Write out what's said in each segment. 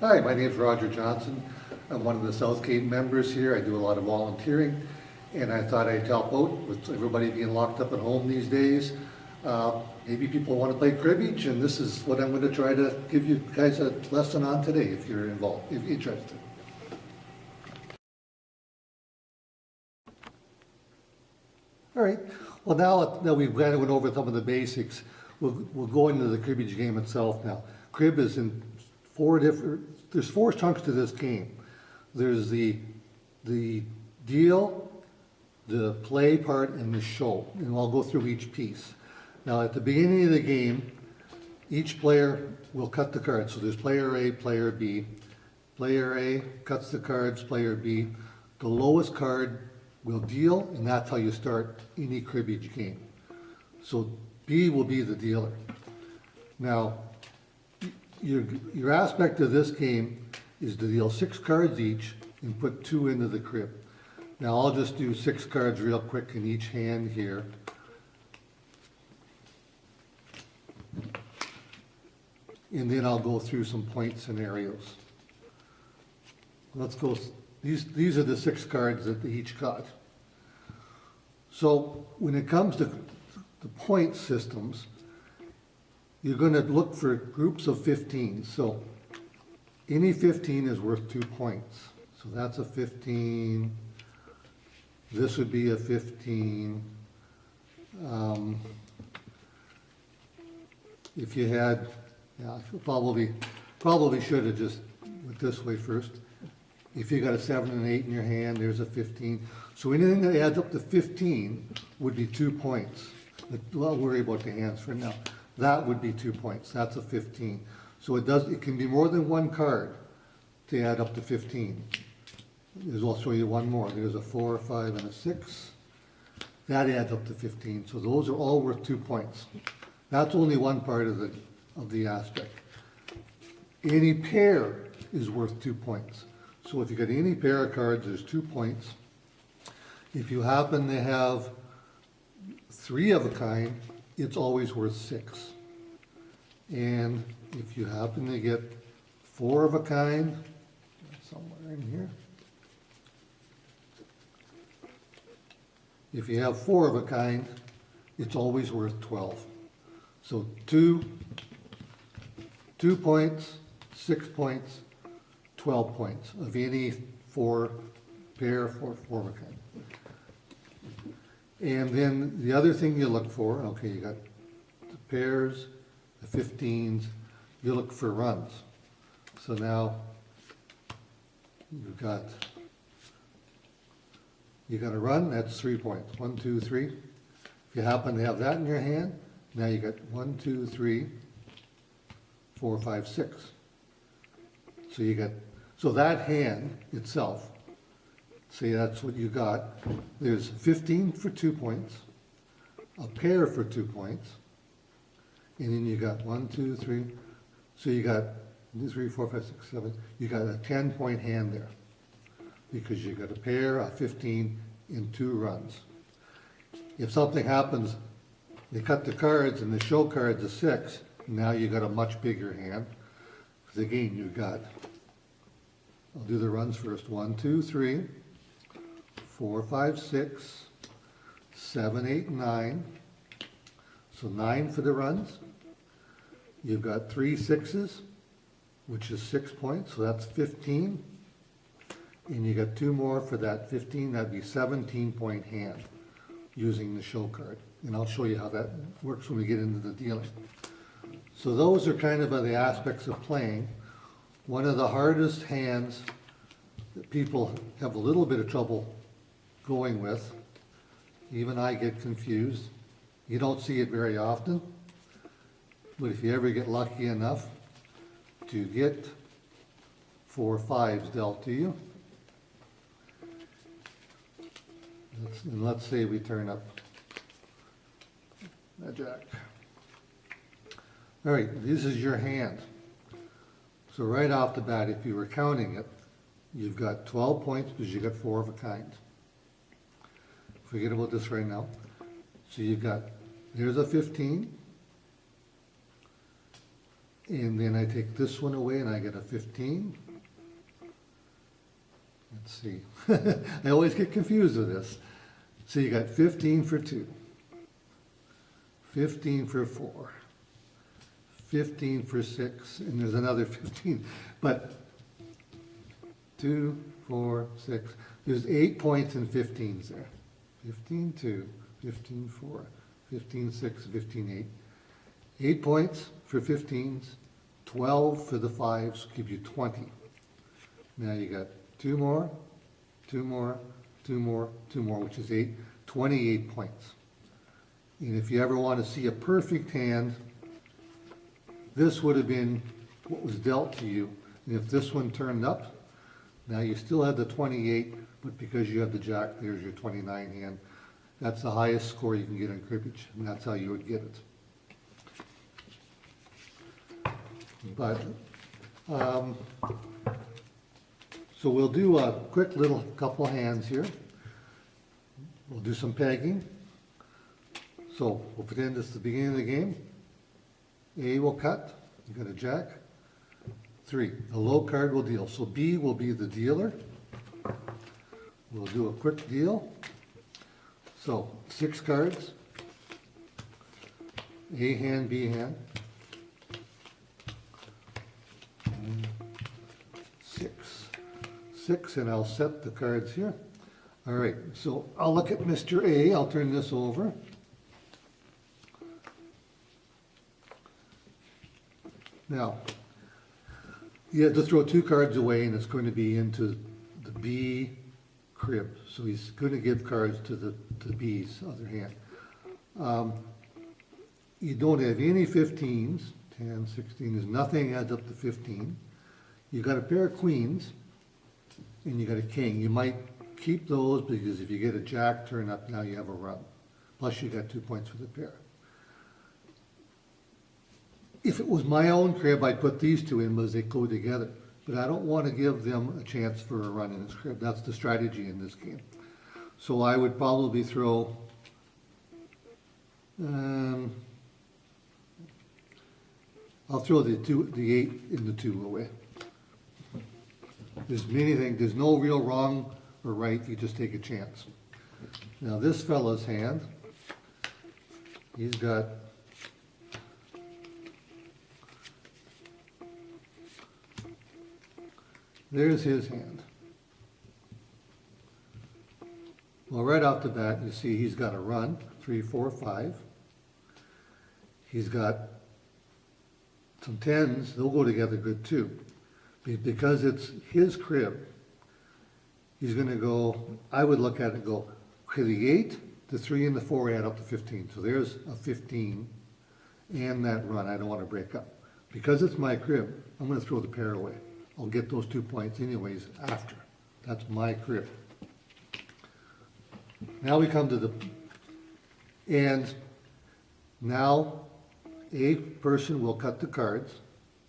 Hi, my name is Roger Johnson. I'm one of the Southgate members here. I do a lot of volunteering, and I thought I'd help out with everybody being locked up at home these days. Maybe people want to play cribbage, and this is what I'm going to try to give you guys a lesson on today if you're involved, if you're interested. All right, well now that we've kind of went over some of the basics, we'll go into the cribbage game itself now. Crib is in there's four chunks to this game. There's the deal, the play part, and the show, and I'll go through each piece. Now at the beginning of the game, each player will cut the cards. So there's player A, player B. Player A cuts the cards, player B. The lowest card will deal, and that's how you start any cribbage game. So B will be the dealer. Now, your aspect of this game is to deal 6 cards each and put 2 into the crib. Now I'll just do 6 cards real quick in each hand here. And then I'll go through some point scenarios. Let's go, these are the 6 cards that they each got. So when it comes to the point systems, you're going to look for groups of 15. So any 15 is worth 2 points. So that's a 15. This would be a 15. If you had, yeah, probably should have just went this way first. If you got a 7 and 8 in your hand, there's a 15. So anything that adds up to 15 would be 2 points. But don't worry about the hands for now. That would be 2 points. That's a 15. So it can be more than one card to add up to 15. I'll show you one more. There's a 4, 5, and a 6. That adds up to 15. So those are all worth 2 points. That's only one part of the aspect. Any pair is worth 2 points. So if you got any pair of cards, there's 2 points. If you happen to have 3 of a kind, it's always worth 6. And if you happen to get 4 of a kind, somewhere in here. If you have 4 of a kind, it's always worth 12. So 2 points, 6 points, 12 points of any pair, 4 of a kind. And then the other thing you look for, okay, you got the pairs, the 15s, you look for runs. So now you got a run, that's 3 points. 1, 2, 3. If you happen to have that in your hand, now you got 1, 2, 3, 4, 5, 6. So that hand itself, say that's what you got. There's 15 for 2 points, a pair for 2 points, and then you got 1, 2, 3. So you got 3, 4, 5, 6, 7. You got a 10-point hand there because you got a pair, a 15, and 2 runs. If something happens, they cut the cards and the show card's a 6. Now you got a much bigger hand. Because again, you got, I'll do the runs first. 1, 2, 3, 4, 5, 6, 7, 8, 9. So 9 for the runs. You've got 3 6s, which is 6 points, so that's 15. And you got 2 more for that 15, that'd be 17-point hand using the show card. And I'll show you how that works when we get into the dealing. So those are kind of the aspects of playing. One of the hardest hands that people have a little bit of trouble going with, even I get confused. You don't see it very often, but if you ever get lucky enough to get 4 5s dealt to you, let's say we turn up a jack. All right, this is your hand. So right off the bat, if you were counting it, you've got 12 points because you got 4 of a kind. Forget about this right now. So you've got, here's a 15, And then I take this one away and I get a 15. Let's see. I always get confused with this. So you got 15 for 2, 15 for 4, 15 for 6, and there's another 15. But 2, 4, 6, there's 8 points and 15s there. 15, 2, 15, 4, 15, 6, 15, 8. 8 points for 15s, 12 for the 5s, give you 20. Now you got 2 more, 2 more, 2 more, 2 more, which is 8, 28 points. And if you ever want to see a perfect hand, this would have been what was dealt to you. And if this one turned up, now you still had the 28, but because you have the jack, there's your 29 hand. That's the highest score you can get on cribbage, and that's how you would get it. But, so we'll do a quick little couple hands here. We'll do some pegging. So we'll pretend it's the beginning of the game. A will cut, you got a jack. 3, the low card will deal. So B will be the dealer. We'll do a quick deal. So 6 cards. A hand, B hand. 6, and I'll set the cards here. All right, so I'll look at Mr. A. I'll turn this over. Now, you have to throw 2 cards away, and it's going to be into the B crib. So he's going to give cards to the B's other hand. You don't have any 15s, 10, 16, there's nothing adds up to 15. You got a pair of queens, and you got a king. You might keep those because if you get a jack turn up, now you have a run. Plus you got 2 points for the pair. If it was my own crib, I'd put these 2 in because they go together. But I don't want to give them a chance for a run in this crib. That's the strategy in this game. So I would probably throw I'll throw the 8 and the 2 away. There's many things, there's no real wrong or right, you just take a chance. Now this fellow's hand, he's got there's his hand. Well, right off the bat, you see he's got a run, 3, 4, 5. He's got some 10s, they'll go together good too. Because it's his crib, he's going to go, I would look at it and go, okay, the 8, the 3, and the 4 add up to 15. So there's a 15 and that run I don't want to break up. Because it's my crib, I'm going to throw the pair away. I'll get those 2 points anyways after. That's my crib. Now we come to the, and now a person will cut the cards.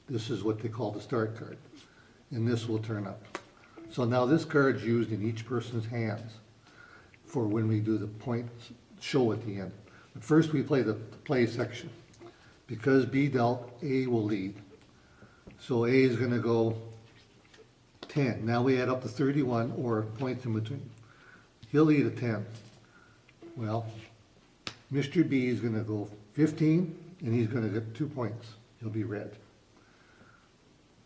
This is what they call the start card. And this will turn up. So now this card's used in each person's hands for when we do the point show at the end. But first we play the play section. Because B dealt, A will lead. So A is going to go 10. Now we add up to 31 or points in between. He'll lead a 10. Well, Mr. B is going to go 15 and he's going to get 2 points. He'll be red.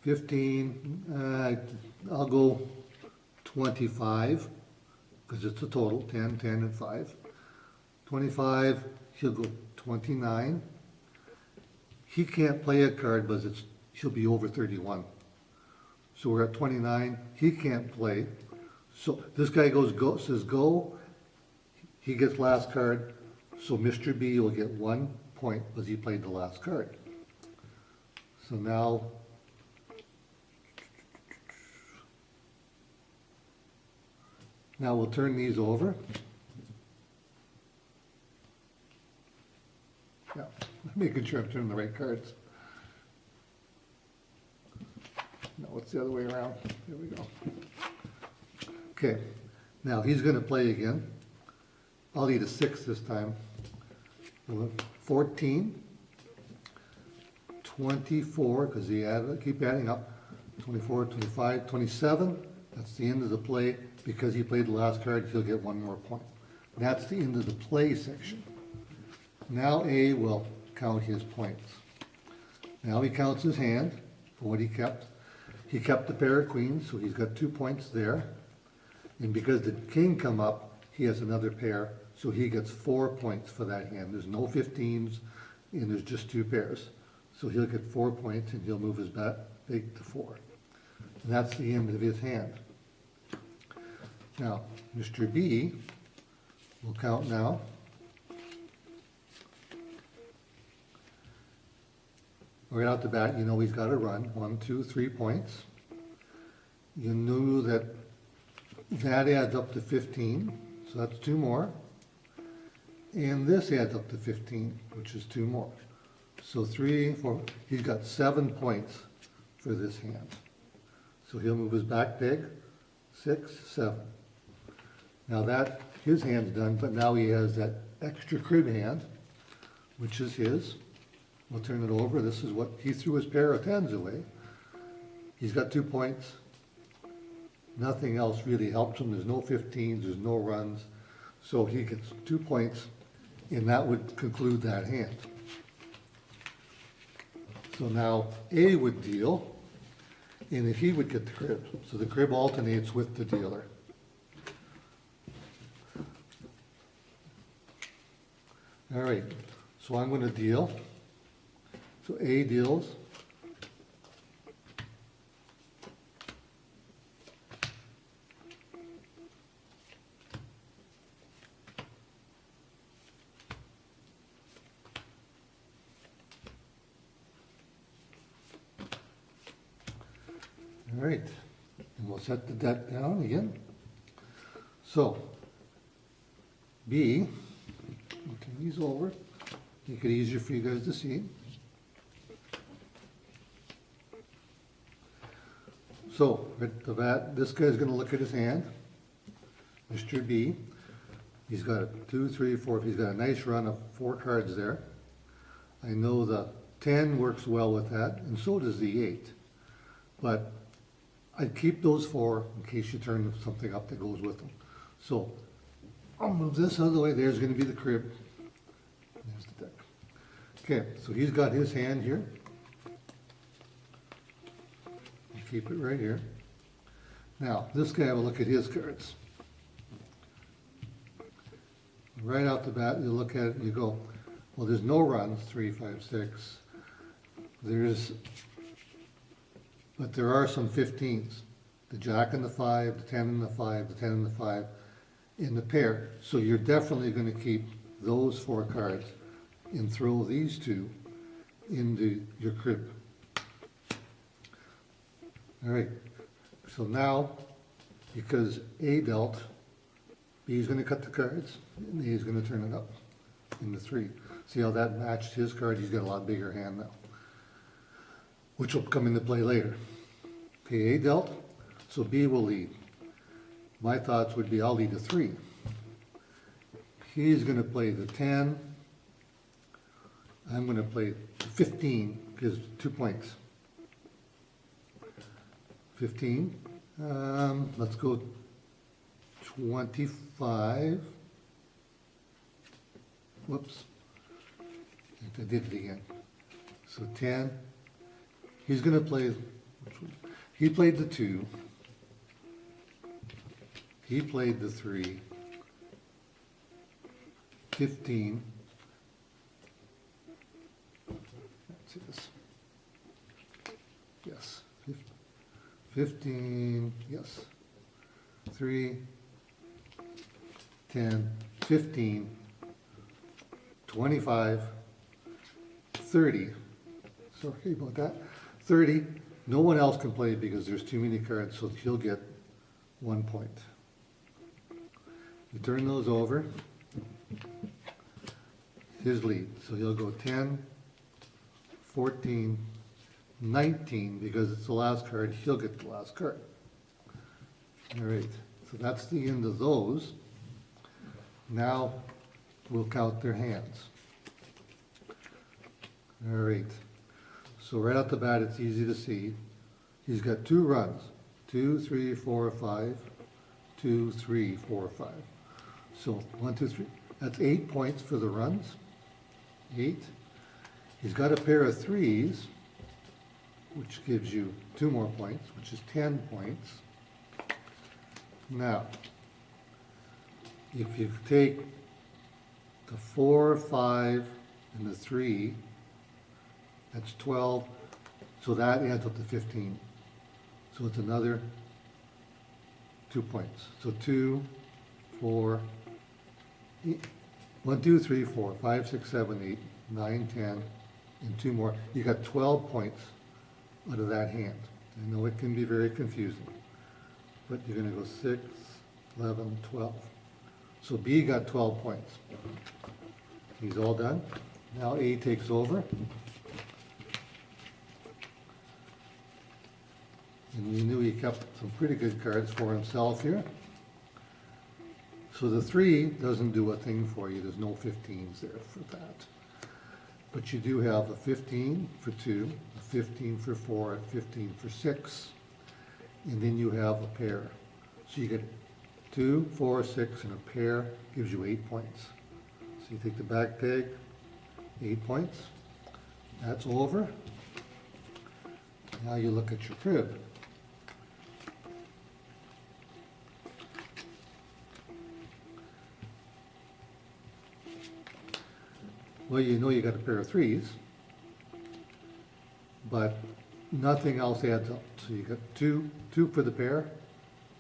15, I'll go 25 because it's a total, 10, 10, and 5. 25, he'll go 29. He can't play a card because he'll be over 31. So we're at 29, he can't play. So this guy goes go, says go, he gets last card, so Mr. B will get 1 point because he played the last card. So now, we'll turn these over. Yeah, making sure I'm turning the right cards. No, it's the other way around. Here we go. Okay, now he's going to play again. I'll need a 6 this time. 14, 24, because he added, keep adding up, 24, 25, 27, that's the end of the play. Because he played the last card, he'll get one more point. That's the end of the play section. Now A will count his points. Now he counts his hand for what he kept. He kept the pair of queens, so he's got 2 points there. And because the king come up, he has another pair, so he gets 4 points for that hand. There's no 15s, and there's just 2 pairs. So he'll get 4 points, and he'll move his big to 4. And that's the end of his hand. Now, Mr. B will count now. Right out the bat, you know he's got to run 1, 2, 3 points. You knew that adds up to 15, so that's 2 more. And this adds up to 15, which is 2 more. So 3, 4, he's got 7 points for this hand. So he'll move his back peg, 6, 7. Now that, his hand's done, but now he has that extra crib hand, which is his. We'll turn it over. This is what, he threw his pair of 10s away. He's got 2 points. Nothing else really helps him. There's no 15s, there's no runs. So he gets 2 points, and that would conclude that hand. So now A would deal, and if he would get the crib. So the crib alternates with the dealer. All right, so I'm going to deal. So A deals. All right, and we'll set the deck down again. So B, we'll turn these over, make it easier for you guys to see. So, right the bat, this guy's going to look at his hand, Mr. B. He's got a 2, 3, 4, he's got a nice run of 4 cards there. I know the 10 works well with that, and so does the 8. But I'd keep those 4 in case you turn something up that goes with them. So, I'll move this out of the way. There's going to be the crib. There's the deck. Okay, so he's got his hand here. Keep it right here. Now, this guy will look at his cards. Right out the bat, you look at it and you go, well, there's no runs, 3, 5, 6. But there are some 15s. The jack and the 5, the 10 and the 5, the 10 and the 5 in the pair. So you're definitely going to keep those 4 cards and throw these 2 into your crib. All right, so now, because A dealt, B is going to cut the cards, and A is going to turn it up in the 3. See how that matched his card? He's got a lot bigger hand now, which will come into play later. Okay, A dealt, so B will lead. My thoughts would be I'll lead a 3. He's going to play the 10. I'm going to play 15, because 2 points. 15. Let's go 25. Whoops. I did it again. So 10. He's going to play, he played the 2. He played the 3. 15. Let's see this. Yes. 15, yes, 3, 10, 15, 25, 30, sorry about that, 30, no one else can play because there's too many cards, so he'll get 1 point. You turn those over, his lead, so he'll go 10, 14, 19, because it's the last card, he'll get the last card. All right, so that's the end of those. Now we'll count their hands. All right, So right off the bat, it's easy to see. He's got 2 runs, 2, 3, 4, 5, 2, 3, 4, 5. So 1, 2, 3, that's 8 points for the runs, 8. He's got a pair of 3s, which gives you 2 more points, which is 10 points. Now, if you take the 4, 5, and the 3, that's 12, so that adds up to 15. So it's another 2 points. So 2, 4, 1, 2, 3, 4, 5, 6, 7, 8, 9, 10, and 2 more. You got 12 points out of that hand. I know it can be very confusing, but you're going to go 6, 11, 12. So B got 12 points. He's all done. Now A takes over. And we knew he kept some pretty good cards for himself here. So the 3 doesn't do a thing for you. There's no 15s there for that. But you do have a 15 for 2, a 15 for 4, a 15 for 6, and then you have a pair. So you get 2, 4, 6, and a pair gives you 8 points. So you take the back peg, 8 points. That's over. Now you look at your crib. Well, you know you got a pair of 3s, but nothing else adds up. So you got 2 for the pair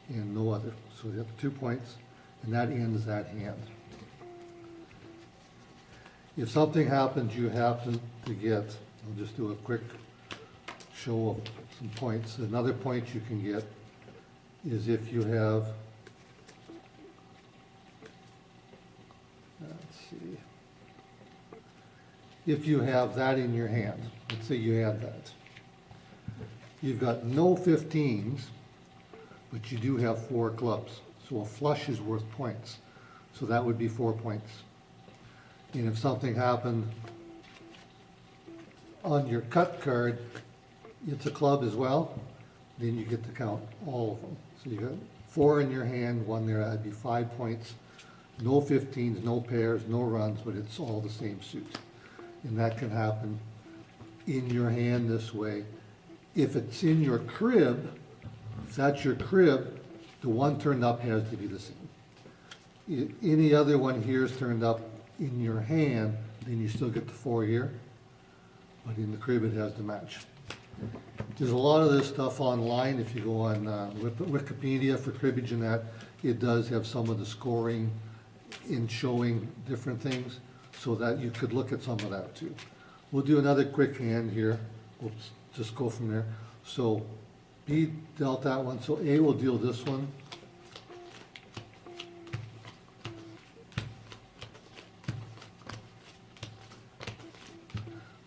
and no other. So you have 2 points, and that ends that hand. If something happens, you happen to get, I'll just do a quick show of some points. Another point you can get is if you have, let's see, if you have that in your hand. Let's say you had that. You've got no 15s, but you do have 4 clubs. So a flush is worth points. So that would be 4 points. And if something happened on your cut card, it's a club as well, then you get to count all of them. So you got 4 in your hand, 1 there, that'd be 5 points. No 15s, no pairs, no runs, but it's all the same suit. And that can happen in your hand this way. If it's in your crib, if that's your crib, the one turned up has to be the same. Any other one here is turned up in your hand, then you still get the 4 here, but in the crib it has to match. There's a lot of this stuff online. If you go on Wikipedia for cribbage and that, it does have some of the scoring in showing different things, so that you could look at some of that too. We'll do another quick hand here. We'll just go from there. So B dealt that one, so A will deal this one.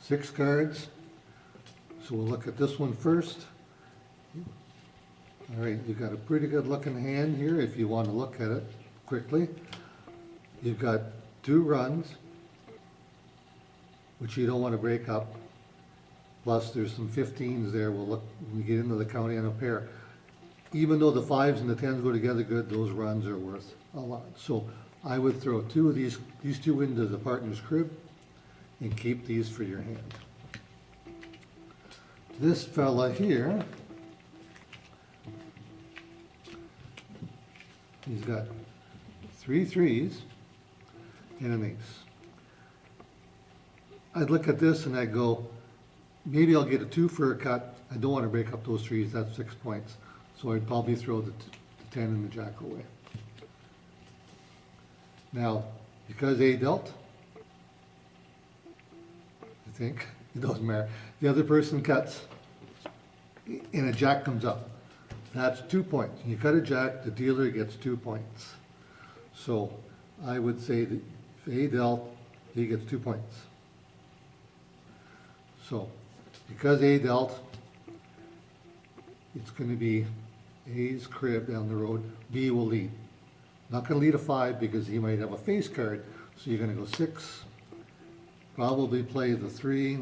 Six cards. So we'll look at this one first. All right, you've got a pretty good looking hand here if you want to look at it quickly. You've got 2 runs, which you don't want to break up. Plus there's some 15s there. We'll look when we get into the counting on a pair. Even though the 5s and the 10s go together good, those runs are worth a lot. So I would throw 2 of these 2 into the partner's crib and keep these for your hand. This fella here, he's got 3 3s and an ace. I'd look at this and I'd go, maybe I'll get a 2 for a cut. I don't want to break up those 3s, that's 6 points. So I'd probably throw the 10 and the jack away. Now, because A dealt, I think, it doesn't matter. The other person cuts and a jack comes up. That's 2 points. You cut a jack, the dealer gets 2 points. So I would say that if A dealt, he gets 2 points. So because A dealt, it's going to be A's crib down the road. B will lead. Not going to lead a 5 because he might have a face card. So you're going to go 6. Probably play the 3.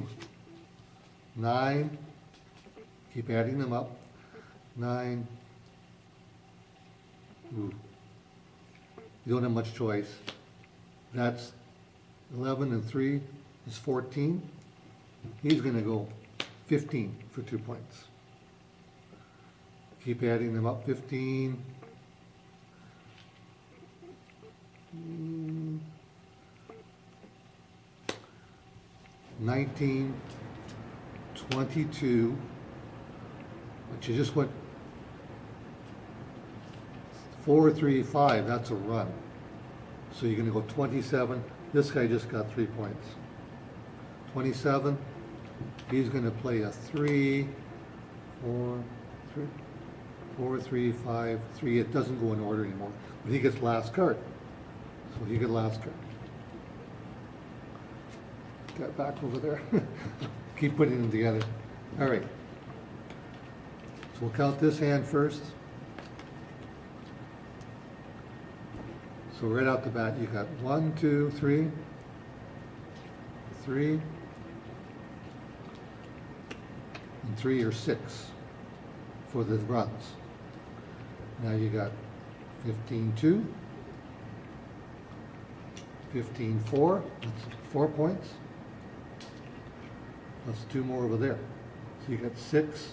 9, keep adding them up, 9, ooh, you don't have much choice. That's 11 and 3 is 14. He's going to go 15 for 2 points. Keep adding them up, 15, 19, 22, but you just went 4, 3, 5, that's a run. So you're going to go 27. This guy just got 3 points. 27, he's going to play a 3, 4, 3, 4, 3, 5, 3. It doesn't go in order anymore, but he gets last card. So he gets last card. Get back over there. Keep putting them together. All right. So we'll count this hand first. So right out the bat, you got 1, 2, 3, 3, and 3 or 6 for the runs. Now you got 15, 2, 15, 4, that's 4 points, plus 2 more over there. So you got 6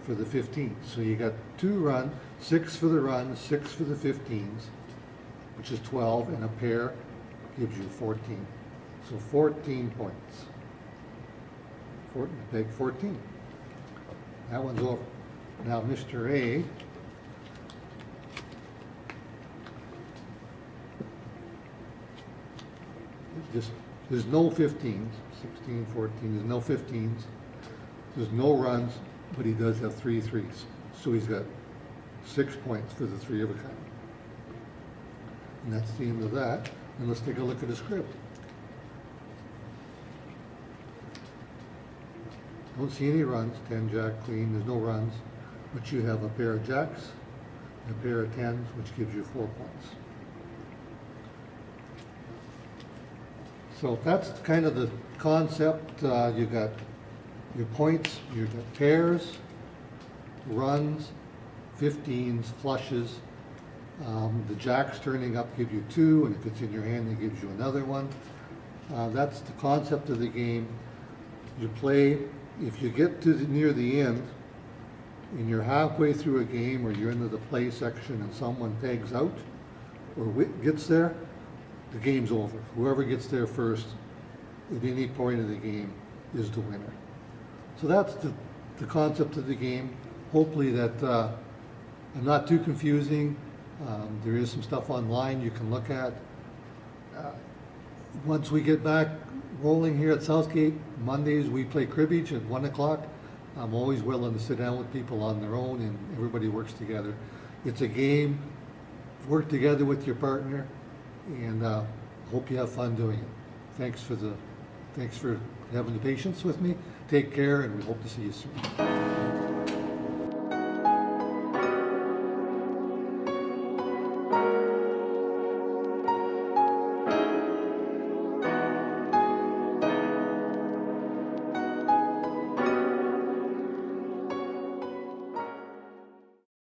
for the 15. So you got 2 run, 6 for the run, 6 for the 15s, which is 12, and a pair gives you 14. So 14 points. Big 14. That one's over. Now Mr. A, there's no 15s, 16, 14, there's no 15s, there's no runs, but he does have 3 threes. So he's got 6 points for the 3 of a kind. And that's the end of that. And let's take a look at his crib. Don't see any runs, 10 jack clean, there's no runs, but you have a pair of jacks, and a pair of 10s, which gives you 4 points. So that's kind of the concept. You got your points, you got pairs, runs, 15s, flushes. The jacks turning up give you 2, and if it's in your hand, it gives you another one. That's the concept of the game. You play, if you get to near the end, and you're halfway through a game, or you're into the play section and someone pegs out, or gets there, the game's over. Whoever gets there first at any point of the game is the winner. So that's the concept of the game. Hopefully that I'm not too confusing. There is some stuff online you can look at. Once we get back rolling here at Southgate, Mondays we play cribbage at 1 o'clock. I'm always willing to sit down with people on their own and everybody works together. It's a game. Work together with your partner, and hope you have fun doing it. Thanks for having the patience with me. Take care, and we hope to see you soon.